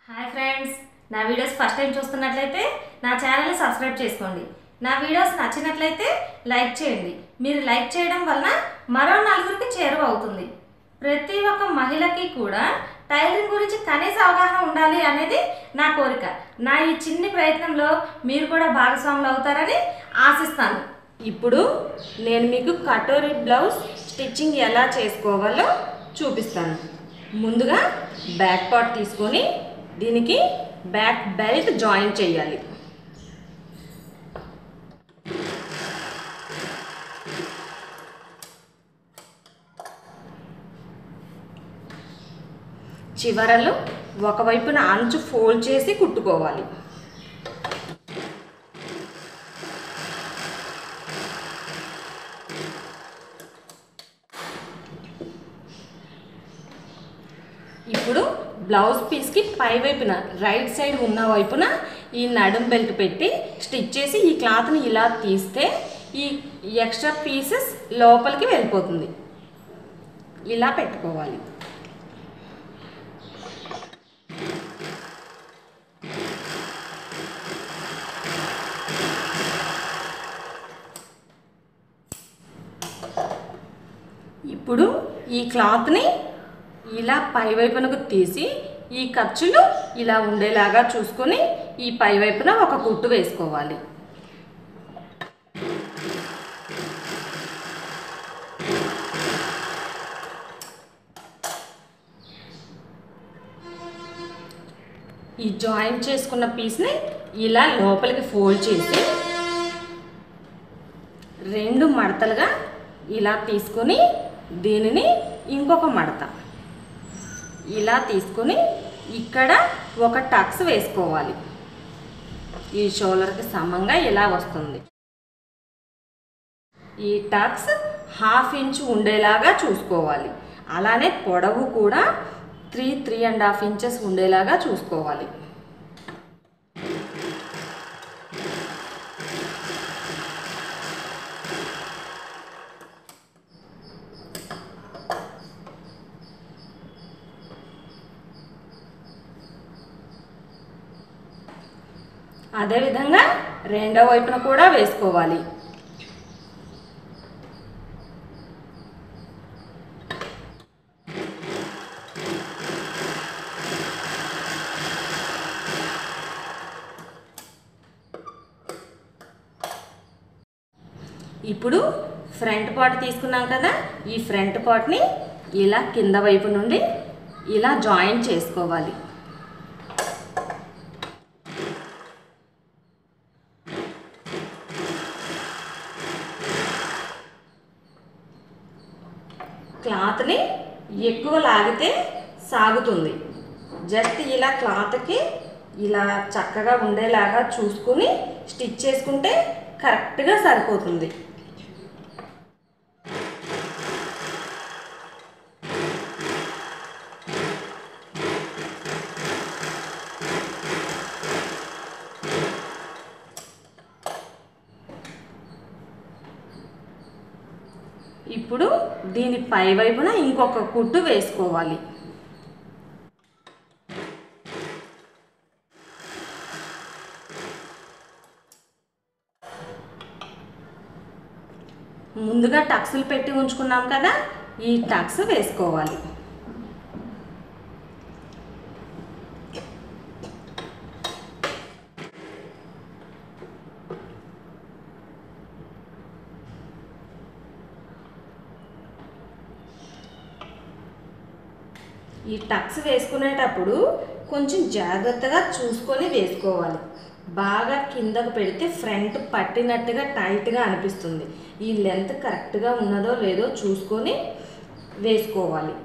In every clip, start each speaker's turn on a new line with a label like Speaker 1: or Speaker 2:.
Speaker 1: Hi friends, నా videos first time చూస్తున్నట్లయితే నా ఛానల్ని సబ్స్క్రైబ్ చేసుకోండి. నా వీడియోస్ నచ్చినట్లయితే లైక్ చేయండి. మీరు లైక్ చేయడం వలన మరో నలుగురికి చేరువ అవుతుంది. ప్రతి ఒక్క మహిళకి కూడా టైలరింగ్ గురించి కనీస అవగాహన ఉండాలి అనేది నా కోరిక. నా ఈ చిన్ని ప్రయత్నంలో మీరు కూడా భాగస్వాములు అవుతారని ఆశిస్తాను. ఇప్పుడు నేను మీకు కటోరీ బ్లౌజ్ స్టిచ్చింగ్ ఎలా చేసుకోవాలో చూపిస్తాను. ముందుగా బ్యాక్ పార్ట్ తీసుకొని దీనికి బ్యాక్ బెల్ట్ జాయిన్ చేయాలి. చివరలు ఒకవైపున అంచు ఫోల్డ్ చేసి కుట్టుకోవాలి. ఇప్పుడు బ్లౌజ్ పీస్కి పై వైపున రైట్ సైడ్ ఉన్న వైపున ఈ నడుం బెల్ట్ పెట్టి స్టిచ్ చేసి ఈ క్లాత్ని ఇలా తీస్తే ఈ ఎక్స్ట్రా పీసెస్ లోపలికి వెళ్ళిపోతుంది. ఇలా పెట్టుకోవాలి. ఇప్పుడు ఈ క్లాత్ని ఇలా పై వైపునకు తీసి ఈ ఖర్చులు ఇలా ఉండేలాగా చూసుకొని ఈ పై వైపున ఒక కుట్టు వేసుకోవాలి. ఈ జాయింట్ చేసుకున్న పీస్ని ఇలా లోపలికి ఫోల్డ్ చేసి రెండు మడతలుగా ఇలా తీసుకొని దీనిని ఇంకొక మడత ఇలా తీసుకొని ఇక్కడ ఒక టక్స్ వేసుకోవాలి. ఈ షోల్డర్కి సమంగా ఇలా వస్తుంది. ఈ టక్స్ 1/2 ఇంచ్ ఉండేలాగా చూసుకోవాలి. అలానే పొడవు కూడా 3-3.5 ఇంచెస్ ఉండేలాగా చూసుకోవాలి. అదేవిధంగా రెండో వైపున కూడా వేసుకోవాలి. ఇప్పుడు ఫ్రంట్ పార్ట్ తీసుకున్నాం కదా, ఈ ఫ్రంట్ పార్ట్ని ఇలా కింద వైపు నుండి ఇలా జాయిన్ చేసుకోవాలి. క్లాత్ని ఎక్కువ లాగితే సాగుతుంది. జస్ట్ ఇలా క్లాత్కి ఇలా చక్కగా ఉండేలాగా చూసుకుని స్టిచ్ చేసుకుంటే కరెక్ట్గా సరిపోతుంది. ఇప్పుడు దీని పై వైపున ఇంకొక కుట్టు వేసుకోవాలి. ముందుగా టక్స్లు పెట్టి ఉంచుకున్నాం కదా, ఈ టక్స్ వేసుకోవాలి. ఈ టక్స్ వేసుకునేటప్పుడు కొంచెం జాగ్రత్తగా చూసుకొని వేసుకోవాలి. బాగా కిందకు పెడితే ఫ్రంట్ పట్టినట్టుగా టైట్గా అనిపిస్తుంది. ఈ లెంత్ కరెక్ట్గా ఉన్నదో లేదో చూసుకొని వేసుకోవాలి.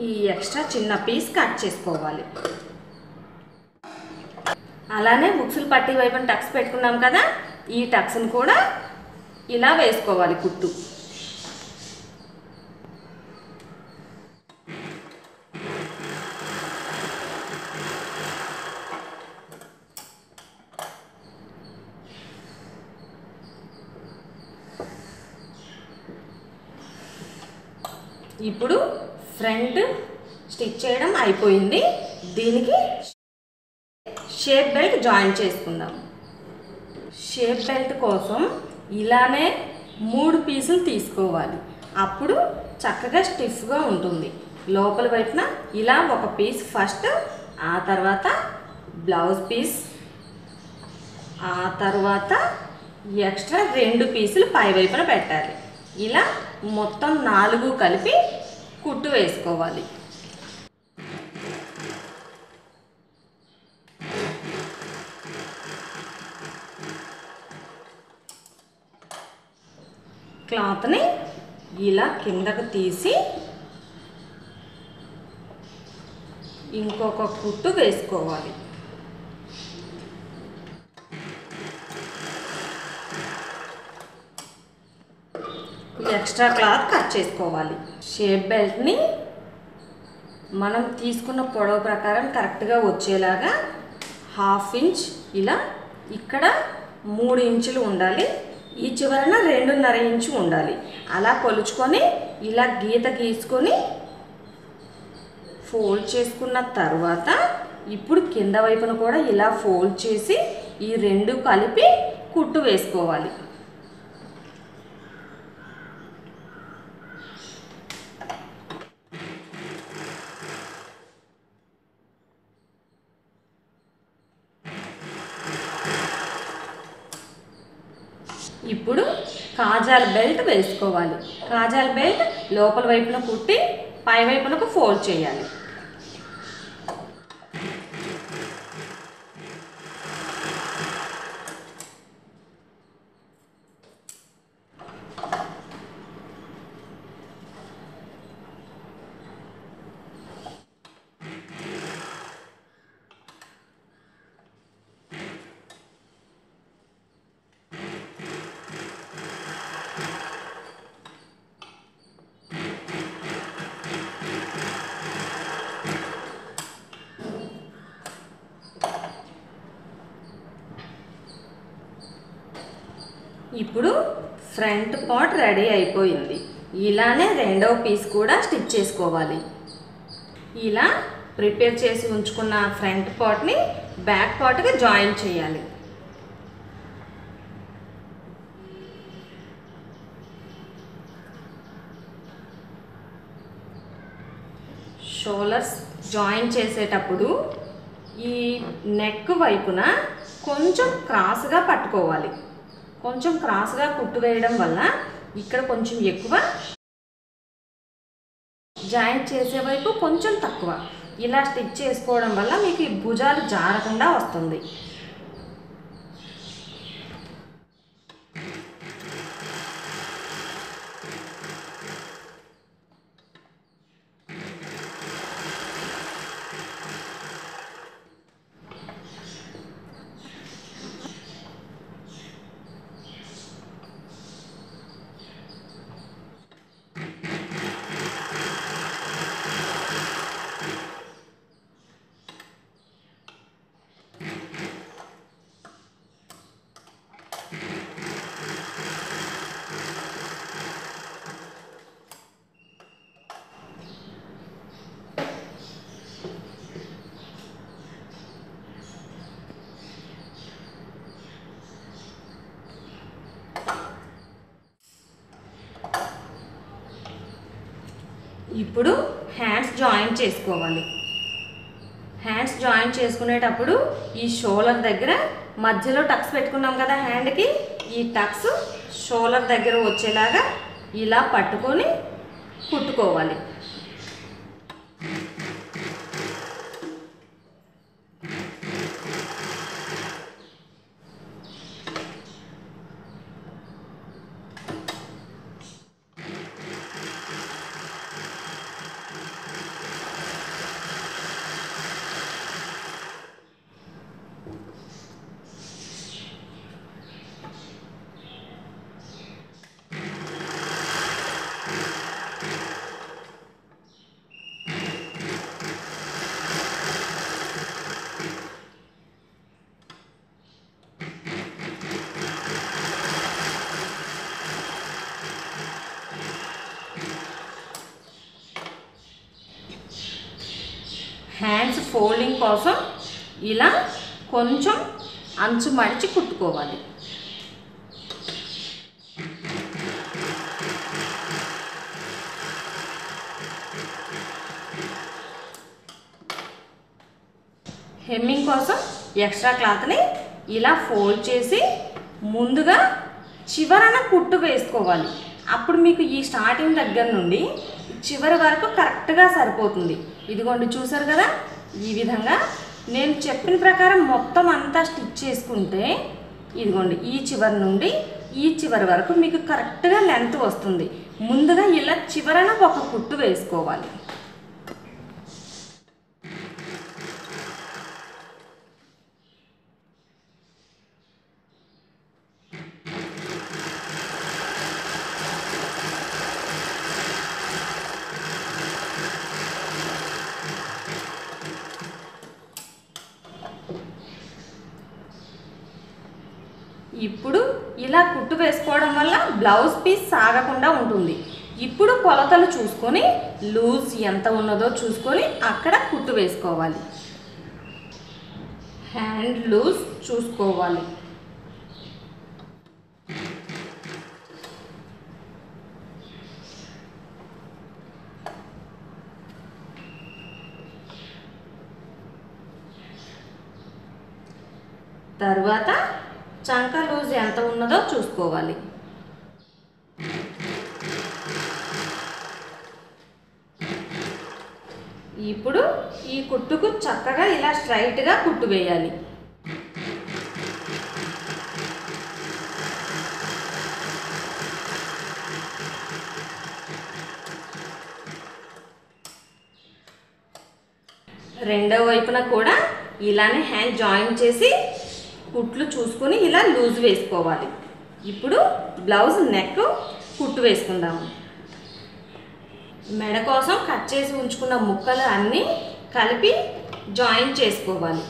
Speaker 1: ఈ ఎక్స్ట్రా చిన్న పీస్ కట్ చేసుకోవాలి. అలానే బుక్సులు పట్టి వైపున టక్స్ పెట్టుకున్నాం కదా, ఈ టక్స్ని కూడా ఇలా వేసుకోవాలి కుట్టు. ఇప్పుడు ఫ్రంట్ స్టిచ్ చేయడం అయిపోయింది. దీనికి షేప్ బెల్ట్ జాయిన్ చేసుకుందాం. షేప్ బెల్ట్ కోసం ఇలానే 3 పీసులు తీసుకోవాలి. అప్పుడు చక్కగా స్టిఫ్గా ఉంటుంది. లోపల వైపున ఇలా ఒక పీస్ ఫస్ట్, ఆ తర్వాత బ్లౌజ్ పీస్, ఆ తర్వాత ఎక్స్ట్రా 2 పీసులు పై వైపున పెట్టాలి. ఇలా మొత్తం 4 కలిపి కుట్టు వేసుకోవాలి. క్లాత్ని ఇలా కిందకు తీసి ఇంకొక కుట్టు వేసుకోవాలి. ఎక్స్ట్రా క్లాత్ కట్ చేసుకోవాలి. షేప్ బెల్ట్ని మనం తీసుకున్న పొడవు ప్రకారం కరెక్ట్గా వచ్చేలాగా 1/2 ఇంచ్ ఇలా, ఇక్కడ 3 ఇంచులు ఉండాలి, ఈ చివరన 2.5 ఇంచు ఉండాలి. అలా కొలుచుకొని ఇలా గీత గీసుకొని ఫోల్డ్ చేసుకున్న తర్వాత ఇప్పుడు కింద వైపున కూడా ఇలా ఫోల్డ్ చేసి ఈ 2 కలిపి కుట్టు వేసుకోవాలి. ఇప్పుడు కాజాల బెల్ట్ వేసుకోవాలి. కాజాల బెల్ట్ లోపల వైపున కుట్టి పై వైపునకు ఫోల్డ్ చేయాలి. ఇప్పుడు ఫ్రంట్ పార్ట్ రెడీ అయిపోయింది. ఇలానే రెండవ పీస్ కూడా స్టిచ్ చేసుకోవాలి. ఇలా ప్రిపేర్ చేసి ఉంచుకున్న ఫ్రంట్ పార్ట్ని బ్యాక్ పార్ట్కి జాయిన్ చేయాలి. షోల్డర్స్ జాయిన్ చేసేటప్పుడు ఈ నెక్ వైపున కొంచెం క్రాస్గా పట్టుకోవాలి. కొంచెం క్రాస్గా కుట్టు వేయడం వల్ల ఇక్కడ కొంచెం ఎక్కువ, జాయింట్ చేసే వైపు కొంచెం తక్కువ. ఇలా స్టిచ్ చేసుకోవడం వల్ల మీకు ఈ భుజాలు జారకుండా వస్తుంది. ఇప్పుడు హ్యాండ్స్ జాయిన్ చేసుకోవాలి. హ్యాండ్స్ జాయిన్ చేసుకునేటప్పుడు ఈ షోల్డర్ దగ్గర మధ్యలో టక్స్ పెట్టుకున్నాం కదా హ్యాండ్కి, ఈ టక్స్ షోల్డర్ దగ్గర వచ్చేలాగా ఇలా పట్టుకొని కుట్టుకోవాలి. ఫోల్డింగ్ కోసం ఇలా కొంచెం అంచు మడిచి కుట్టుకోవాలి. హెమ్మింగ్ కోసం ఎక్స్ట్రా క్లాత్ని ఇలా ఫోల్డ్ చేసి ముందుగా చివరన కుట్టు వేసుకోవాలి. అప్పుడు మీకు ఈ స్టార్టింగ్ దగ్గర నుండి చివరి వరకు కరెక్ట్గా సరిపోతుంది. ఇదిగోండి, చూసారు కదా, ఈ విధంగా నేను చెప్పిన ప్రకారం మొత్తం అంతా స్టిచ్ చేసుకుంటే ఇదిగోండి ఈ చివరి నుండి ఈ చివరి వరకు మీకు కరెక్ట్గా లెంత్ వస్తుంది. ముందుగా ఇలా చివరన ఒక కుట్టు వేసుకోవాలి. ఇప్పుడు ఇలా కుట్టు వేసుకోవడం వల్ల బ్లౌజ్ పీస్ సాగకుండా ఉంటుంది. ఇప్పుడు కొలతలు చూసుకొని లూజ్ ఎంత ఉన్నదో చూసుకొని అక్కడ కుట్టు వేసుకోవాలి. హ్యాండ్ లూజ్ చూసుకోవాలి. తర్వాత చంక లూజ్ ఎంత ఉన్నదో చూసుకోవాలి. ఇప్పుడు ఈ కుట్టుకు చక్కగా ఇలా స్ట్రైట్గా కుట్టు వేయాలి. రెండో వైపున కూడా ఇలానే హ్యాండ్ జాయిన్ చేసి కుట్లు చూసుకొని ఇలా లూజ్ వేసుకోవాలి. ఇప్పుడు బ్లౌజ్ నెక్ కుట్టు వేసుకుందాము. మెడ కోసం కట్ చేసి ఉంచుకున్న ముక్కలు అన్నీ కలిపి జాయిన్ చేసుకోవాలి.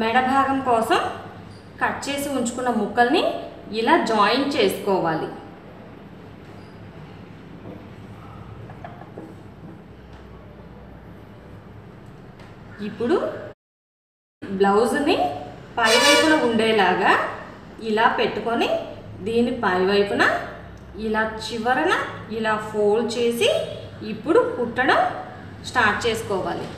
Speaker 1: మెడ భాగం కోసం కట్ చేసి ఉంచుకున్న ముక్కల్ని ఇలా జాయిన్ చేసుకోవాలి. ఇప్పుడు బ్లౌజ్ని పైవైపున ఉండేలాగా ఇలా పెట్టుకొని దీని పైవైపున ఇలా చివరన ఇలా ఫోల్డ్ చేసి ఇప్పుడు కుట్టడం స్టార్ట్ చేసుకోవాలి.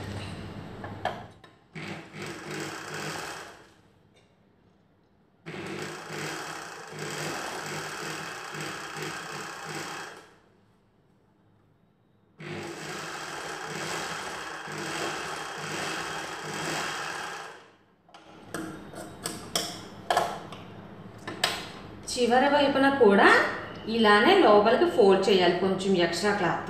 Speaker 1: చివరి వైపున కూడా ఇలానే లోపలికి ఫోల్డ్ చేయాలి కొంచెం ఎక్స్ట్రా క్లాత్.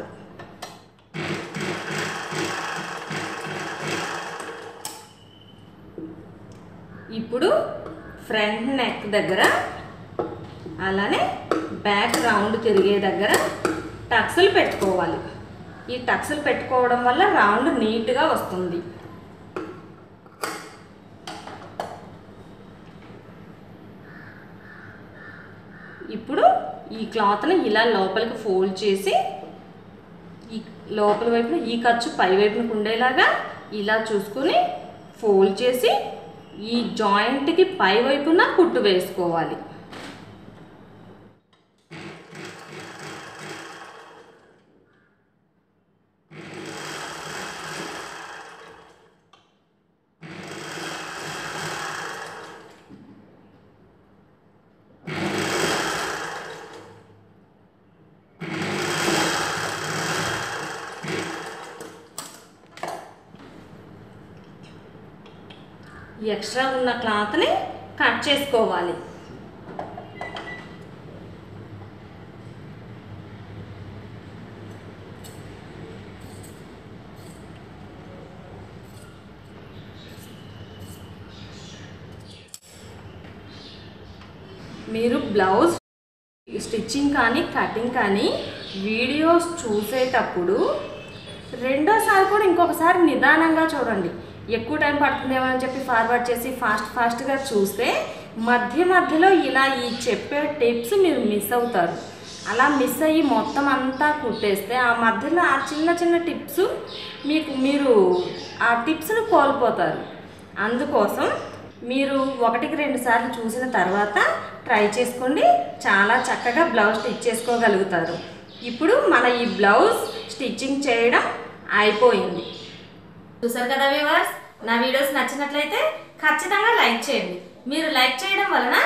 Speaker 1: ఇప్పుడు ఫ్రంట్ నెక్ దగ్గర అలానే బ్యాక్ రౌండ్ తిరిగే దగ్గర టక్స్లు పెట్టుకోవాలి. ఈ టక్స్లు పెట్టుకోవడం వల్ల రౌండ్ నీట్గా వస్తుంది. ఇప్పుడు ఈ క్లాత్ని ఇలా లోపలికి ఫోల్డ్ చేసి ఈ లోపల వైపున ఈ ఖర్చు పై వైపునకు ఉండేలాగా ఇలా చూసుకొని ఫోల్డ్ చేసి ఈ జాయింట్కి పై వైపున కుట్టు వేసుకోవాలి. ఎక్స్ట్రా ఉన్న క్లాత్ని కట్ చేసుకోవాలి. మీరు బ్లౌజ్ స్టిచ్చింగ్ కానీ కటింగ్ కానీ వీడియోస్ చూసేటప్పుడు రెండోసారి కూడా ఇంకొకసారి నిదానంగా చూడండి. ఎక్కువ టైం పడుతుందేమో అని చెప్పి ఫార్వర్డ్ చేసి ఫాస్ట్గా చూస్తే మధ్యలో ఇలా ఈ చెప్పే టిప్స్ మీరు మిస్ అవుతారు. అలా మిస్ అయ్యి మొత్తం అంతా కుట్టేస్తే ఆ మధ్యలో ఆ చిన్న టిప్స్ మీరు ఆ టిప్స్ని కోల్పోతారు. అందుకోసం మీరు 1-2 సార్లు చూసిన తర్వాత ట్రై చేసుకోండి. చాలా చక్కగా బ్లౌజ్ స్టిచ్ చేసుకోగలుగుతారు. ఇప్పుడు మన ఈ బ్లౌజ్ స్టిచ్చింగ్ చేయడం అయిపోయింది. చూసారు కదా వ్యూవర్స్, నా వీడియోస్ నచ్చినట్లయితే ఖచ్చితంగా లైక్ చేయండి. మీరు లైక్ చేయడం వలన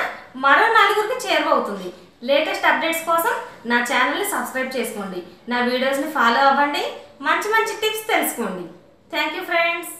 Speaker 1: మరో 4గురికి చేరువవుతుంది. లేటెస్ట్ అప్డేట్స్ కోసం నా ఛానల్ని సబ్స్క్రైబ్ చేసుకోండి. నా వీడియోస్ని ఫాలో అవ్వండి. మంచి టిప్స్ తెలుసుకోండి. Thank you friends.